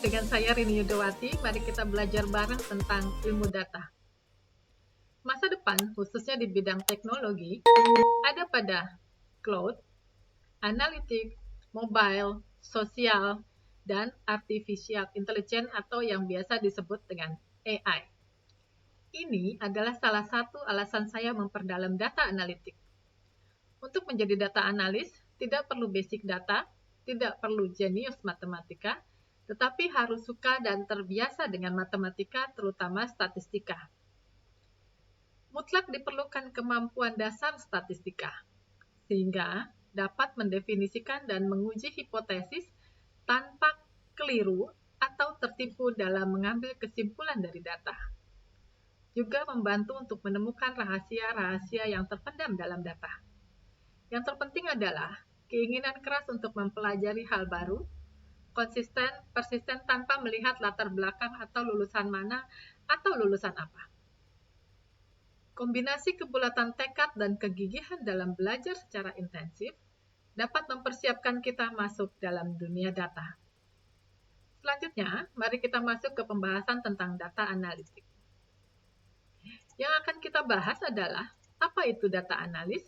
dengan saya Rini Yudowati. Mari kita belajar bareng tentang ilmu data. Masa depan, khususnya di bidang teknologi, ada pada cloud, analitik, mobile, sosial, dan artificial intelligence atau yang biasa disebut dengan AI. Ini adalah salah satu alasan saya memperdalam data analitik. Untuk menjadi data analis, tidak perlu basic data, tidak perlu jenius matematika, tetapi harus suka dan terbiasa dengan matematika, terutama statistika. Mutlak diperlukan kemampuan dasar statistika, sehingga dapat mendefinisikan dan menguji hipotesis tanpa keliru atau tertipu dalam mengambil kesimpulan dari data. Juga membantu untuk menemukan rahasia-rahasia yang terpendam dalam data. Yang terpenting adalah keinginan keras untuk mempelajari hal baru, konsisten, persisten tanpa melihat latar belakang atau lulusan mana atau lulusan apa. Kombinasi kebulatan tekad dan kegigihan dalam belajar secara intensif dapat mempersiapkan kita masuk dalam dunia data. Selanjutnya, mari kita masuk ke pembahasan tentang data analitik. Yang akan kita bahas adalah apa itu data analis,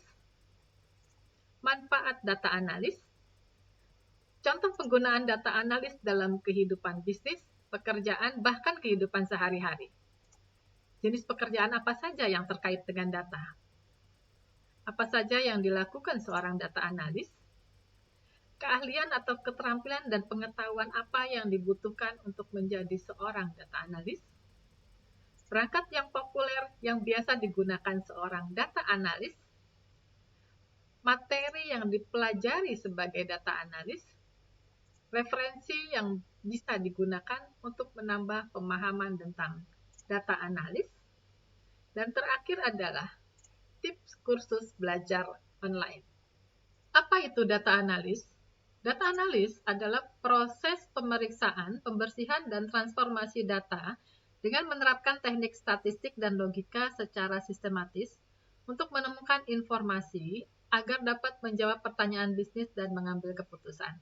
manfaat data analis, contoh penggunaan data analis dalam kehidupan bisnis, pekerjaan, bahkan kehidupan sehari-hari. Jenis pekerjaan apa saja yang terkait dengan data? Apa saja yang dilakukan seorang data analis? Keahlian atau keterampilan dan pengetahuan apa yang dibutuhkan untuk menjadi seorang data analis? Perangkat yang populer yang biasa digunakan seorang data analis? Materi yang dipelajari sebagai data analis? Referensi yang bisa digunakan untuk menambah pemahaman tentang data analis? Dan terakhir adalah tips kursus belajar online. Apa itu data analis? Data analis adalah proses pemeriksaan, pembersihan, dan transformasi data dengan menerapkan teknik statistik dan logika secara sistematis untuk menemukan informasi agar dapat menjawab pertanyaan bisnis dan mengambil keputusan.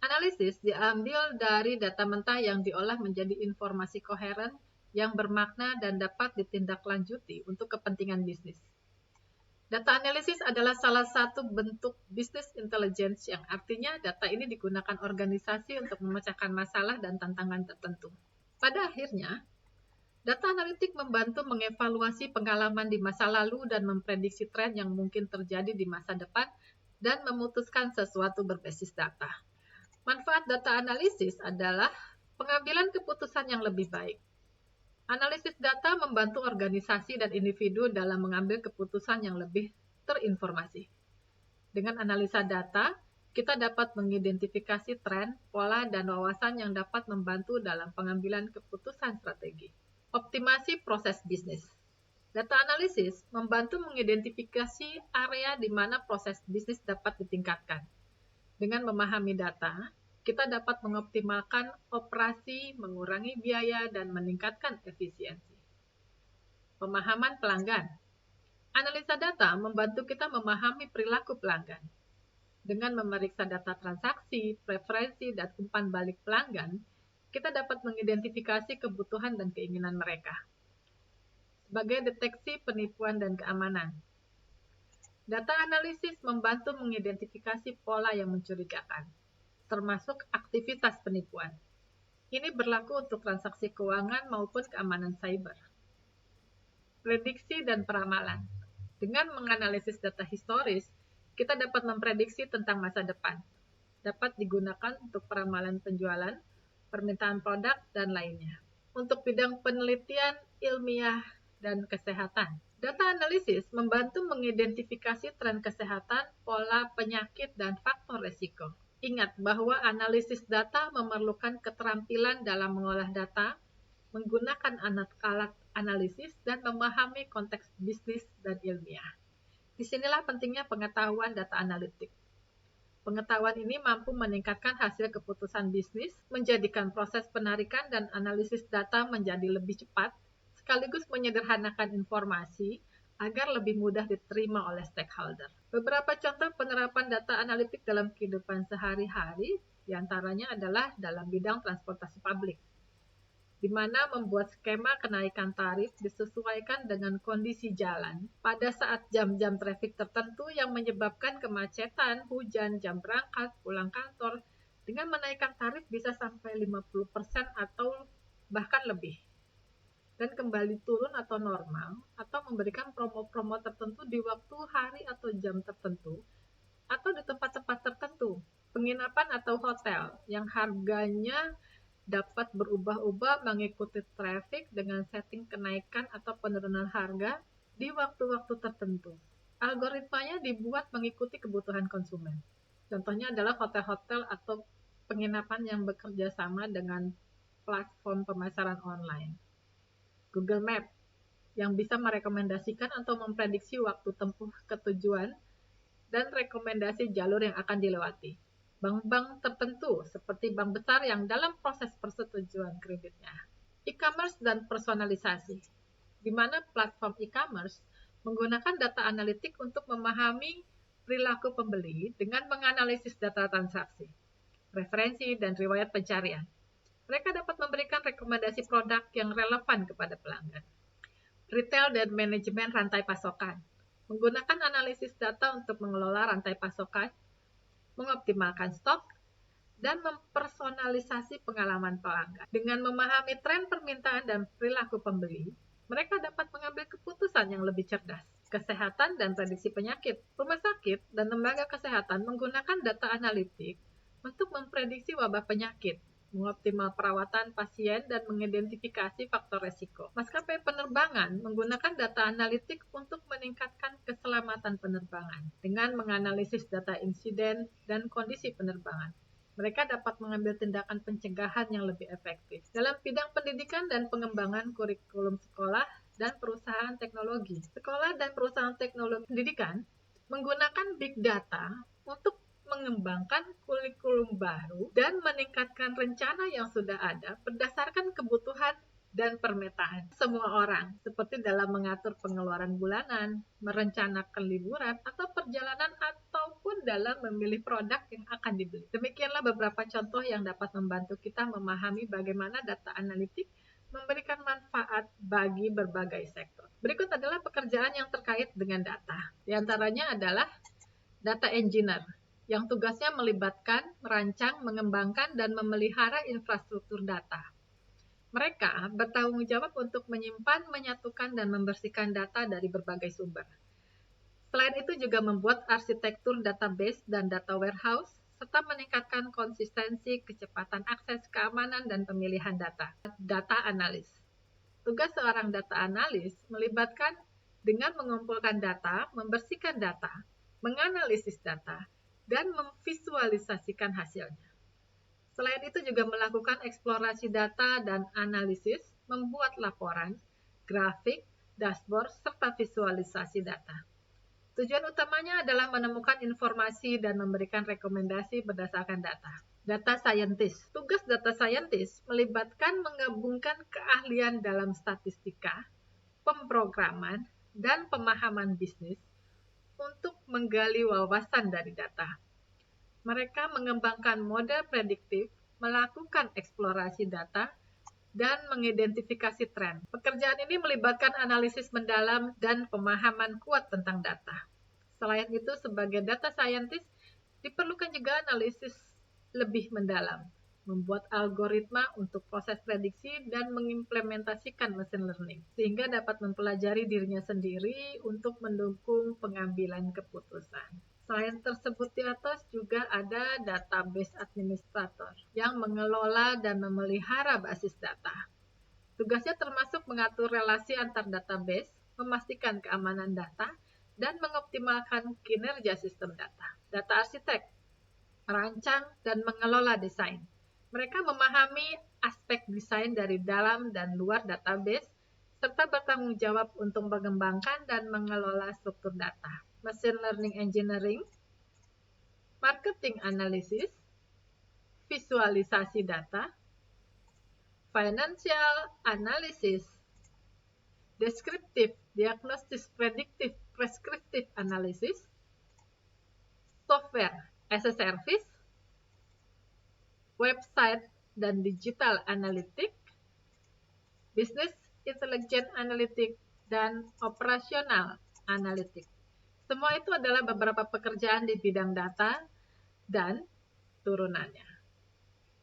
Analisis diambil dari data mentah yang diolah menjadi informasi koheren yang bermakna dan dapat ditindaklanjuti untuk kepentingan bisnis. Data analisis adalah salah satu bentuk business intelligence yang artinya data ini digunakan organisasi untuk memecahkan masalah dan tantangan tertentu. Pada akhirnya, data analitik membantu mengevaluasi pengalaman di masa lalu dan memprediksi tren yang mungkin terjadi di masa depan dan memutuskan sesuatu berbasis data. Manfaat data analisis adalah pengambilan keputusan yang lebih baik. Analisis data membantu organisasi dan individu dalam mengambil keputusan yang lebih terinformasi. Dengan analisa data, kita dapat mengidentifikasi tren, pola, dan wawasan yang dapat membantu dalam pengambilan keputusan strategi. Optimasi proses bisnis. Data analisis membantu mengidentifikasi area di mana proses bisnis dapat ditingkatkan. Dengan memahami data, kita dapat mengoptimalkan operasi, mengurangi biaya, dan meningkatkan efisiensi. Pemahaman pelanggan. Analisa data membantu kita memahami perilaku pelanggan. Dengan memeriksa data transaksi, preferensi, dan umpan balik pelanggan, kita dapat mengidentifikasi kebutuhan dan keinginan mereka. Sebagai deteksi penipuan dan keamanan. Data analisis membantu mengidentifikasi pola yang mencurigakan, termasuk aktivitas penipuan. Ini berlaku untuk transaksi keuangan maupun keamanan cyber. Prediksi dan peramalan. Dengan menganalisis data historis, kita dapat memprediksi tentang masa depan. Dapat digunakan untuk peramalan penjualan, permintaan produk, dan lainnya. Untuk bidang penelitian ilmiah dan kesehatan, data analisis membantu mengidentifikasi tren kesehatan, pola penyakit, dan faktor risiko. Ingat bahwa analisis data memerlukan keterampilan dalam mengolah data, menggunakan alat analisis, dan memahami konteks bisnis dan ilmiah. Disinilah pentingnya pengetahuan data analitik. Pengetahuan ini mampu meningkatkan hasil keputusan bisnis, menjadikan proses penarikan dan analisis data menjadi lebih cepat, sekaligus menyederhanakan informasi, agar lebih mudah diterima oleh stakeholder. Beberapa contoh penerapan data analitik dalam kehidupan sehari-hari, diantaranya adalah dalam bidang transportasi publik, di mana membuat skema kenaikan tarif disesuaikan dengan kondisi jalan pada saat jam-jam trafik tertentu yang menyebabkan kemacetan, hujan, jam berangkat, pulang kantor, dengan menaikkan tarif bisa sampai 50% atau bahkan lebih, dan kembali turun atau normal, atau memberikan promo-promo tertentu di waktu, hari, atau jam tertentu, atau di tempat-tempat tertentu, penginapan atau hotel yang harganya dapat berubah-ubah mengikuti traffic dengan setting kenaikan atau penurunan harga di waktu-waktu tertentu. Algoritmanya dibuat mengikuti kebutuhan konsumen. Contohnya adalah hotel-hotel atau penginapan yang bekerja sama dengan platform pemasaran online. Google Maps yang bisa merekomendasikan atau memprediksi waktu tempuh ke tujuan dan rekomendasi jalur yang akan dilewati. Bank-bank tertentu seperti bank besar yang dalam proses persetujuan kreditnya. E-commerce dan personalisasi, di mana platform e-commerce menggunakan data analitik untuk memahami perilaku pembeli dengan menganalisis data transaksi, referensi, dan riwayat pencarian. Mereka dapat memberikan rekomendasi produk yang relevan kepada pelanggan. Retail dan manajemen rantai pasokan, menggunakan analisis data untuk mengelola rantai pasokan, mengoptimalkan stok, dan mempersonalisasi pengalaman pelanggan. Dengan memahami tren permintaan dan perilaku pembeli, mereka dapat mengambil keputusan yang lebih cerdas. Kesehatan dan prediksi penyakit. Rumah sakit dan lembaga kesehatan menggunakan data analitik untuk memprediksi wabah penyakit, mengoptimal perawatan pasien, dan mengidentifikasi faktor resiko. Maskapai penerbangan menggunakan data analitik untuk meningkatkan keselamatan penerbangan dengan menganalisis data insiden dan kondisi penerbangan. Mereka dapat mengambil tindakan pencegahan yang lebih efektif. Dalam bidang pendidikan dan pengembangan kurikulum sekolah dan perusahaan teknologi. Sekolah dan perusahaan teknologi pendidikan menggunakan big data untuk mengembangkan kurikulum baru dan meningkatkan rencana yang sudah ada berdasarkan kebutuhan dan permetaan semua orang, seperti dalam mengatur pengeluaran bulanan, merencanakan liburan atau perjalanan, ataupun dalam memilih produk yang akan dibeli. Demikianlah beberapa contoh yang dapat membantu kita memahami bagaimana data analitik memberikan manfaat bagi berbagai sektor. Berikut adalah pekerjaan yang terkait dengan data. Di antaranya adalah data engineer, yang tugasnya melibatkan, merancang, mengembangkan, dan memelihara infrastruktur data. Mereka bertanggung jawab untuk menyimpan, menyatukan, dan membersihkan data dari berbagai sumber. Selain itu juga membuat arsitektur database dan data warehouse, serta meningkatkan konsistensi, kecepatan akses, keamanan, dan pemilihan data. Data analis. Tugas seorang data analis melibatkan dengan mengumpulkan data, membersihkan data, menganalisis data, dan memvisualisasikan hasilnya. Selain itu juga melakukan eksplorasi data dan analisis, membuat laporan, grafik, dashboard, serta visualisasi data. Tujuan utamanya adalah menemukan informasi dan memberikan rekomendasi berdasarkan data. Data scientist. Tugas data scientist melibatkan menggabungkan keahlian dalam statistika, pemrograman, dan pemahaman bisnis untuk menggali wawasan dari data. Mereka mengembangkan model prediktif, melakukan eksplorasi data, dan mengidentifikasi tren. Pekerjaan ini melibatkan analisis mendalam dan pemahaman kuat tentang data. Selain itu, sebagai data scientist, diperlukan juga analisis lebih mendalam, membuat algoritma untuk proses prediksi, dan mengimplementasikan machine learning, sehingga dapat mempelajari dirinya sendiri untuk mendukung pengambilan keputusan. Selain tersebut di atas juga ada database administrator yang mengelola dan memelihara basis data. Tugasnya termasuk mengatur relasi antar database, memastikan keamanan data, dan mengoptimalkan kinerja sistem data. Data arsitek merancang dan mengelola desain. Mereka memahami aspek desain dari dalam dan luar database, serta bertanggung jawab untuk mengembangkan dan mengelola struktur data. Machine learning engineering, marketing analysis, visualisasi data, financial analysis, deskriptif, diagnostis, prediktif, preskriptif analisis, software as a service, website dan digital analytic, business intelligence analytic, dan operasional analytic. Semua itu adalah beberapa pekerjaan di bidang data dan turunannya.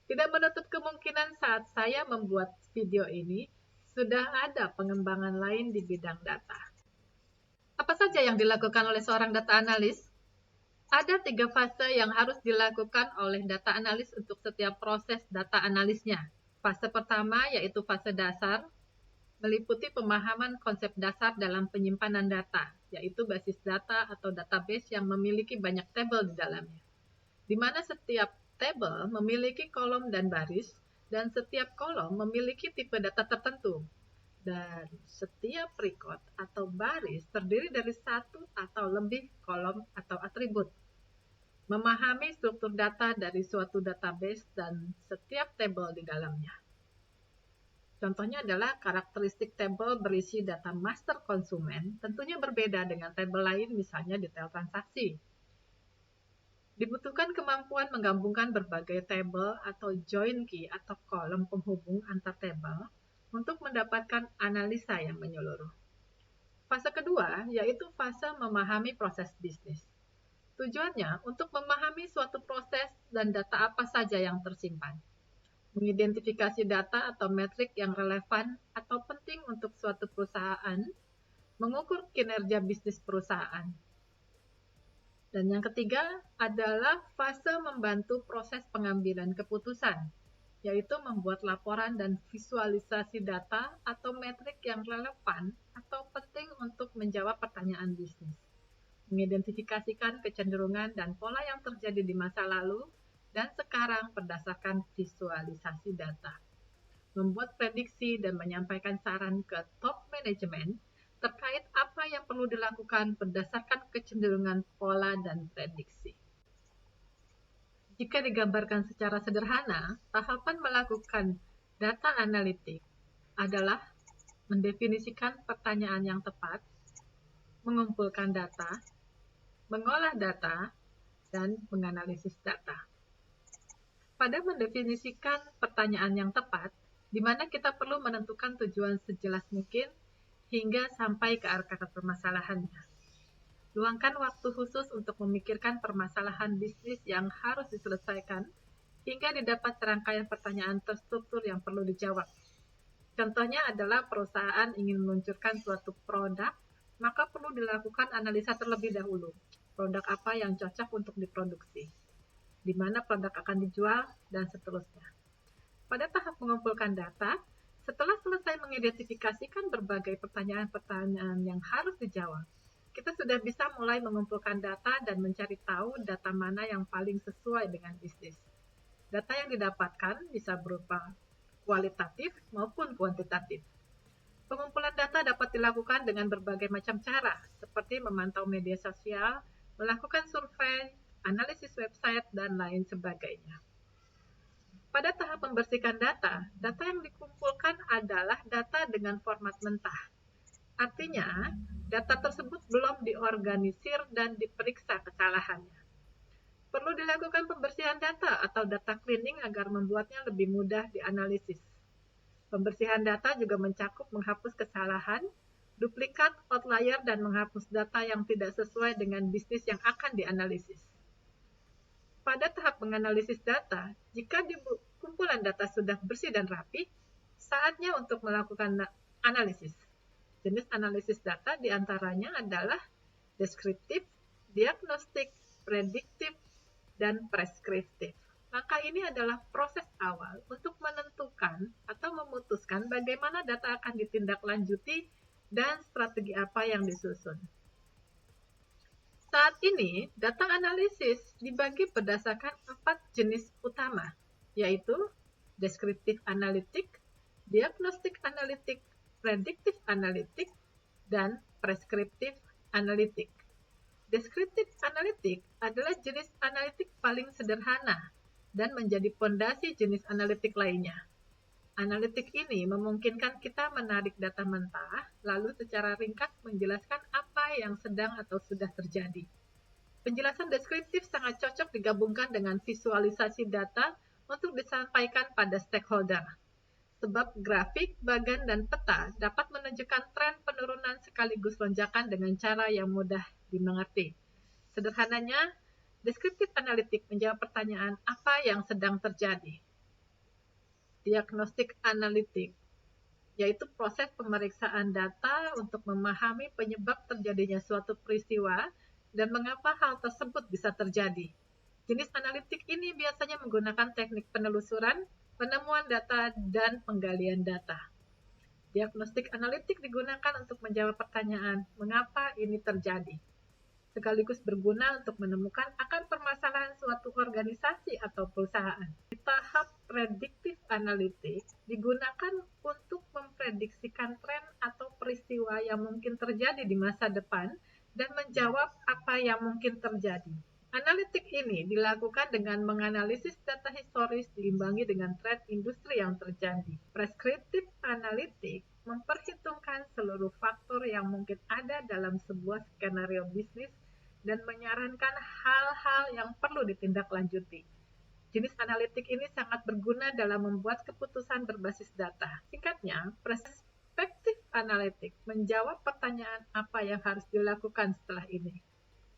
Tidak menutup kemungkinan saat saya membuat video ini, sudah ada pengembangan lain di bidang data. Apa saja yang dilakukan oleh seorang data analis? Ada 3 fase yang harus dilakukan oleh data analis untuk setiap proses data analisnya. Fase pertama yaitu fase dasar, meliputi pemahaman konsep dasar dalam penyimpanan data, yaitu basis data atau database yang memiliki banyak tabel di dalamnya, di mana setiap tabel memiliki kolom dan baris, dan setiap kolom memiliki tipe data tertentu. Dan setiap record atau baris terdiri dari satu atau lebih kolom atau atribut. Memahami struktur data dari suatu database dan setiap tabel di dalamnya. Contohnya adalah karakteristik tabel berisi data master konsumen, tentunya berbeda dengan tabel lain, misalnya detail transaksi. Dibutuhkan kemampuan menggabungkan berbagai tabel atau join key atau kolom penghubung antar tabel untuk mendapatkan analisa yang menyeluruh. Fase kedua yaitu fase memahami proses bisnis. Tujuannya untuk memahami suatu proses dan data apa saja yang tersimpan. Mengidentifikasi data atau metrik yang relevan atau penting untuk suatu perusahaan, mengukur kinerja bisnis perusahaan. Dan yang ketiga adalah fase membantu proses pengambilan keputusan, yaitu membuat laporan dan visualisasi data atau metrik yang relevan atau penting untuk menjawab pertanyaan bisnis. Mengidentifikasikan kecenderungan dan pola yang terjadi di masa lalu dan sekarang berdasarkan visualisasi data. Membuat prediksi dan menyampaikan saran ke top manajemen terkait apa yang perlu dilakukan berdasarkan kecenderungan pola dan prediksi. Jika digambarkan secara sederhana, tahapan melakukan data analitik adalah mendefinisikan pertanyaan yang tepat, mengumpulkan data, mengolah data, dan menganalisis data. Pada mendefinisikan pertanyaan yang tepat, di mana kita perlu menentukan tujuan sejelas mungkin hingga sampai ke akar permasalahannya. Luangkan waktu khusus untuk memikirkan permasalahan bisnis yang harus diselesaikan hingga didapat serangkaian pertanyaan terstruktur yang perlu dijawab. Contohnya adalah perusahaan ingin meluncurkan suatu produk, maka perlu dilakukan analisa terlebih dahulu. Produk apa yang cocok untuk diproduksi, di mana produk akan dijual, dan seterusnya. Pada tahap mengumpulkan data, setelah selesai mengidentifikasikan berbagai pertanyaan-pertanyaan yang harus dijawab, kita sudah bisa mulai mengumpulkan data dan mencari tahu data mana yang paling sesuai dengan bisnis. Data yang didapatkan bisa berupa kualitatif maupun kuantitatif. Pengumpulan data dapat dilakukan dengan berbagai macam cara, seperti memantau media sosial, melakukan survei, analisis website, dan lain sebagainya. Pada tahap membersihkan data, data yang dikumpulkan adalah data dengan format mentah. Artinya, data tersebut belum diorganisir dan diperiksa kesalahannya. Perlu dilakukan pembersihan data atau data cleaning agar membuatnya lebih mudah dianalisis. Pembersihan data juga mencakup menghapus kesalahan, duplikat, outlier, dan menghapus data yang tidak sesuai dengan bisnis yang akan dianalisis. Pada tahap menganalisis data, jika kumpulan data sudah bersih dan rapi, saatnya untuk melakukan analisis. Jenis analisis data diantaranya adalah deskriptif, diagnostik, prediktif, dan preskriptif. Maka ini adalah proses awal untuk menentukan atau memutuskan bagaimana data akan ditindaklanjuti dan strategi apa yang disusun. Saat ini, data analisis dibagi berdasarkan 4 jenis utama, yaitu deskriptif analitik, diagnostik analitik, prediktif analitik, dan preskriptif analitik. Deskriptif analitik adalah jenis analitik paling sederhana dan menjadi fondasi jenis analitik lainnya. Analitik ini memungkinkan kita menarik data mentah, lalu secara ringkas menjelaskan apa yang sedang atau sudah terjadi. Penjelasan deskriptif sangat cocok digabungkan dengan visualisasi data untuk disampaikan pada stakeholder. Sebab grafik, bagan, dan peta dapat menunjukkan tren penurunan sekaligus lonjakan dengan cara yang mudah dimengerti. Sederhananya, deskriptif analitik menjawab pertanyaan apa yang sedang terjadi. Diagnostik analitik yaitu proses pemeriksaan data untuk memahami penyebab terjadinya suatu peristiwa dan mengapa hal tersebut bisa terjadi. Jenis analitik ini biasanya menggunakan teknik penelusuran, penemuan data, dan penggalian data. Diagnostik analitik digunakan untuk menjawab pertanyaan mengapa ini terjadi, sekaligus berguna untuk menemukan akar permasalahan suatu organisasi atau perusahaan. Di tahap prediktif analitik digunakan untuk memprediksikan tren atau peristiwa yang mungkin terjadi di masa depan dan menjawab apa yang mungkin terjadi. Analitik ini dilakukan dengan menganalisis data historis diimbangi dengan tren industri yang terjadi. Preskriptif analitik memperhitungkan seluruh faktor yang mungkin ada dalam sebuah skenario bisnis dan menyarankan hal-hal yang perlu ditindaklanjuti. Jenis analitik ini sangat berguna dalam membuat keputusan berbasis data. Singkatnya, perspektif analitik menjawab pertanyaan apa yang harus dilakukan setelah ini.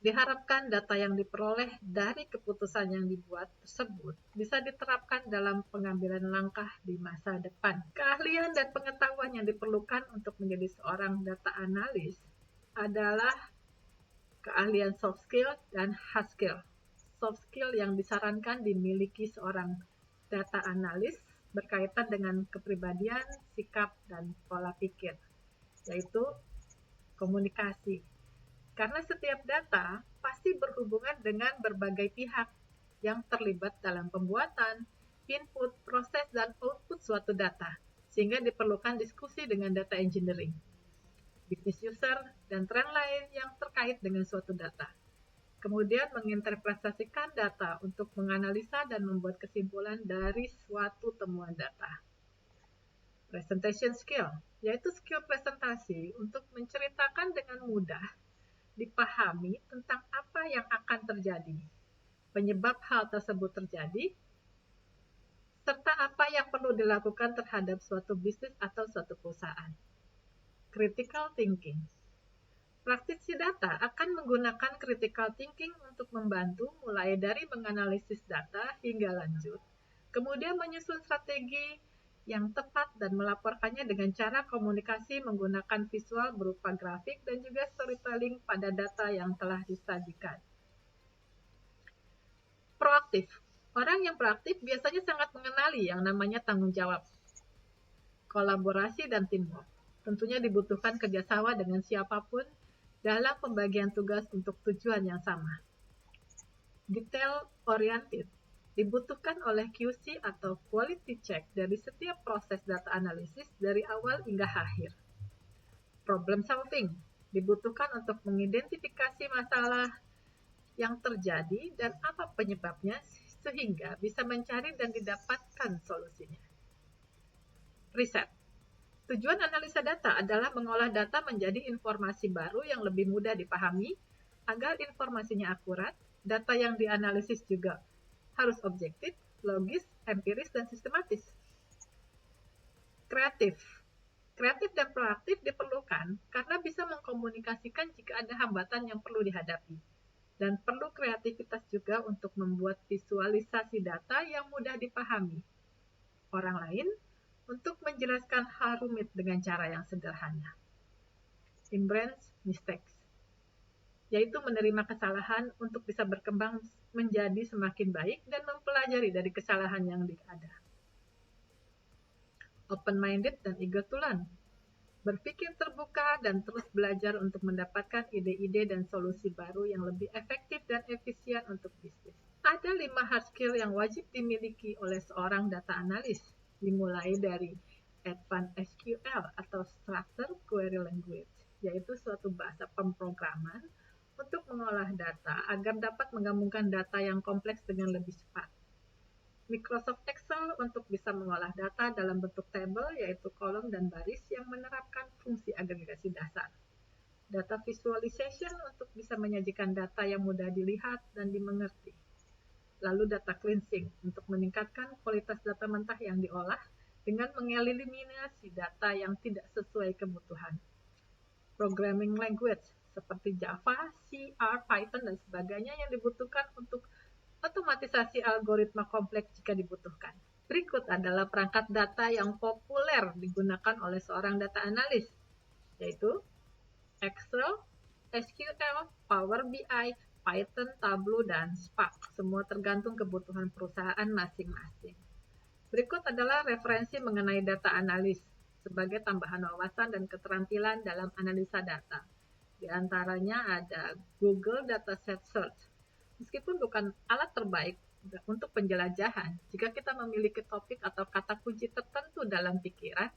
Diharapkan data yang diperoleh dari keputusan yang dibuat tersebut bisa diterapkan dalam pengambilan langkah di masa depan. Keahlian dan pengetahuan yang diperlukan untuk menjadi seorang data analis adalah keahlian soft skill dan hard skill. Soft skill yang disarankan dimiliki seorang data analis berkaitan dengan kepribadian, sikap, dan pola pikir, yaitu komunikasi. Karena setiap data pasti berhubungan dengan berbagai pihak yang terlibat dalam pembuatan, input, proses, dan output suatu data, sehingga diperlukan diskusi dengan data engineering, business user, dan tren lain yang terkait dengan suatu data. Kemudian menginterpretasikan data untuk menganalisa dan membuat kesimpulan dari suatu temuan data. Presentation skill, yaitu skill presentasi untuk menceritakan dengan mudah dipahami tentang apa yang akan terjadi, penyebab hal tersebut terjadi, serta apa yang perlu dilakukan terhadap suatu bisnis atau suatu perusahaan. Critical thinking. Praktisi data akan menggunakan critical thinking untuk membantu mulai dari menganalisis data hingga lanjut, kemudian menyusun strategi yang tepat dan melaporkannya dengan cara komunikasi menggunakan visual berupa grafik dan juga storytelling pada data yang telah disajikan. Proaktif. Orang yang proaktif biasanya sangat mengenali yang namanya tanggung jawab, kolaborasi, dan teamwork. Tentunya dibutuhkan kerjasama dengan siapapun dalam pembagian tugas untuk tujuan yang sama. Detail oriented dibutuhkan oleh QC atau quality check dari setiap proses data analisis dari awal hingga akhir. Problem solving dibutuhkan untuk mengidentifikasi masalah yang terjadi dan apa penyebabnya sehingga bisa mencari dan didapatkan solusinya. Riset. Tujuan analisa data adalah mengolah data menjadi informasi baru yang lebih mudah dipahami agar informasinya akurat. Data yang dianalisis juga harus objektif, logis, empiris, dan sistematis. Kreatif. Kreatif dan proaktif diperlukan karena bisa mengkomunikasikan jika ada hambatan yang perlu dihadapi. Dan perlu kreativitas juga untuk membuat visualisasi data yang mudah dipahami orang lain untuk menjelaskan hal rumit dengan cara yang sederhana. Embrace mistakes, yaitu menerima kesalahan untuk bisa berkembang menjadi semakin baik dan mempelajari dari kesalahan yang ada. Open-minded dan eager to learn, berpikir terbuka dan terus belajar untuk mendapatkan ide-ide dan solusi baru yang lebih efektif dan efisien untuk bisnis. Ada 5 hard skill yang wajib dimiliki oleh seorang data analis, dimulai dari Advanced SQL atau Structured Query Language, yaitu suatu bahasa pemrograman untuk mengolah data agar dapat menggabungkan data yang kompleks dengan lebih cepat. Microsoft Excel untuk bisa mengolah data dalam bentuk tabel, yaitu kolom dan baris yang menerapkan fungsi agregasi dasar. Data visualization untuk bisa menyajikan data yang mudah dilihat dan dimengerti. Lalu data cleansing untuk meningkatkan kualitas data mentah yang diolah dengan mengeliminasi data yang tidak sesuai kebutuhan. Programming language seperti Java, C, R, Python, dan sebagainya yang dibutuhkan untuk otomatisasi algoritma kompleks jika dibutuhkan. Berikut adalah perangkat data yang populer digunakan oleh seorang data analis, yaitu Excel, SQL, Power BI, Python, Tableau, dan Spark. Semua tergantung kebutuhan perusahaan masing-masing. Berikut adalah referensi mengenai data analis sebagai tambahan wawasan dan keterampilan dalam analisa data. Di antaranya ada Google Dataset Search. Meskipun bukan alat terbaik untuk penjelajahan, jika kita memiliki topik atau kata kunci tertentu dalam pikiran,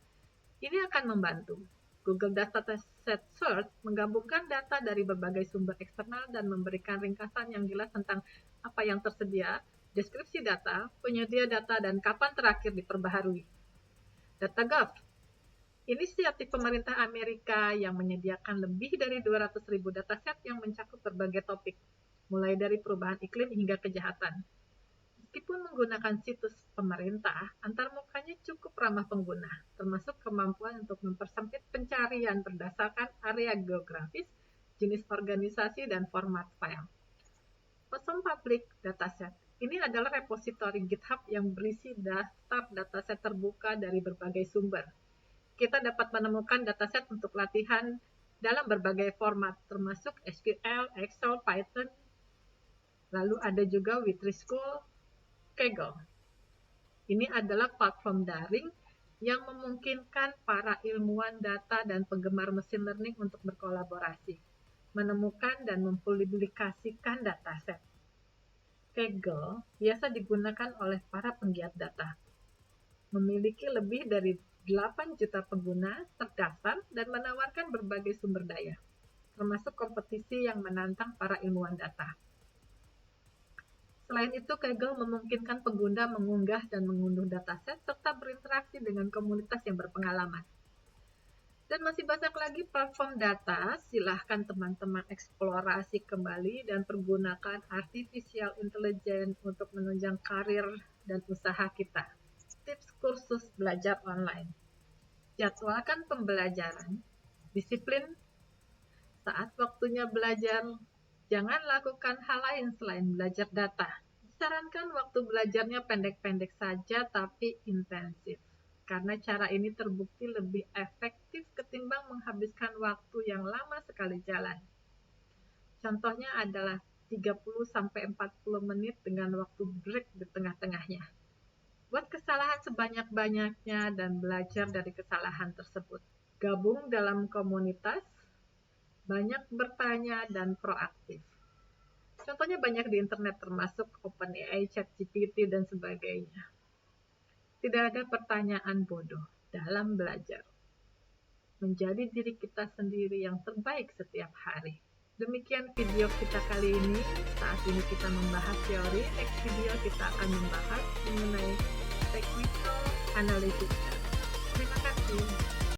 ini akan membantu. Google Dataset Search menggabungkan data dari berbagai sumber eksternal dan memberikan ringkasan yang jelas tentang apa yang tersedia, deskripsi data, penyedia data, dan kapan terakhir diperbaharui. DataGov, inisiatif pemerintah Amerika yang menyediakan lebih dari 200.000 dataset yang mencakup berbagai topik, mulai dari perubahan iklim hingga kejahatan. Meskipun menggunakan situs pemerintah, antarmukanya cukup ramah pengguna, termasuk kemampuan untuk mempersempit pencarian berdasarkan area geografis, jenis organisasi, dan format file. Open Public Dataset. Ini adalah repositori GitHub yang berisi daftar dataset terbuka dari berbagai sumber. Kita dapat menemukan dataset untuk latihan dalam berbagai format, termasuk SQL, Excel, Python. Lalu ada juga Withrschool, Kaggle. Ini adalah platform daring yang memungkinkan para ilmuwan data dan penggemar mesin learning untuk berkolaborasi, menemukan dan mempublikasikan dataset. Kaggle biasa digunakan oleh para penggiat data. Memiliki lebih dari 8 juta pengguna terdaftar dan menawarkan berbagai sumber daya, termasuk kompetisi yang menantang para ilmuwan data. Selain itu, Kaggle memungkinkan pengguna mengunggah dan mengunduh dataset serta berinteraksi dengan komunitas yang berpengalaman. Dan masih banyak lagi platform data, silahkan teman-teman eksplorasi kembali dan pergunakan artificial intelligence untuk menunjang karir dan usaha kita. Tips kursus belajar online. Jadwalkan pembelajaran, disiplin saat waktunya belajar. Jangan lakukan hal lain selain belajar data. Disarankan waktu belajarnya pendek-pendek saja tapi intensif, karena cara ini terbukti lebih efektif ketimbang menghabiskan waktu yang lama sekali jalan. Contohnya adalah 30-40 menit dengan waktu break di tengah-tengahnya. Buat kesalahan sebanyak-banyaknya dan belajar dari kesalahan tersebut. Gabung dalam komunitas, banyak bertanya dan proaktif. Contohnya banyak di internet termasuk OpenAI, ChatGPT, dan sebagainya. Tidak ada pertanyaan bodoh dalam belajar. Menjadi diri kita sendiri yang terbaik setiap hari. Demikian video kita kali ini. Saat ini kita membahas teori, next video kita akan membahas mengenai technical analysis. Terima kasih.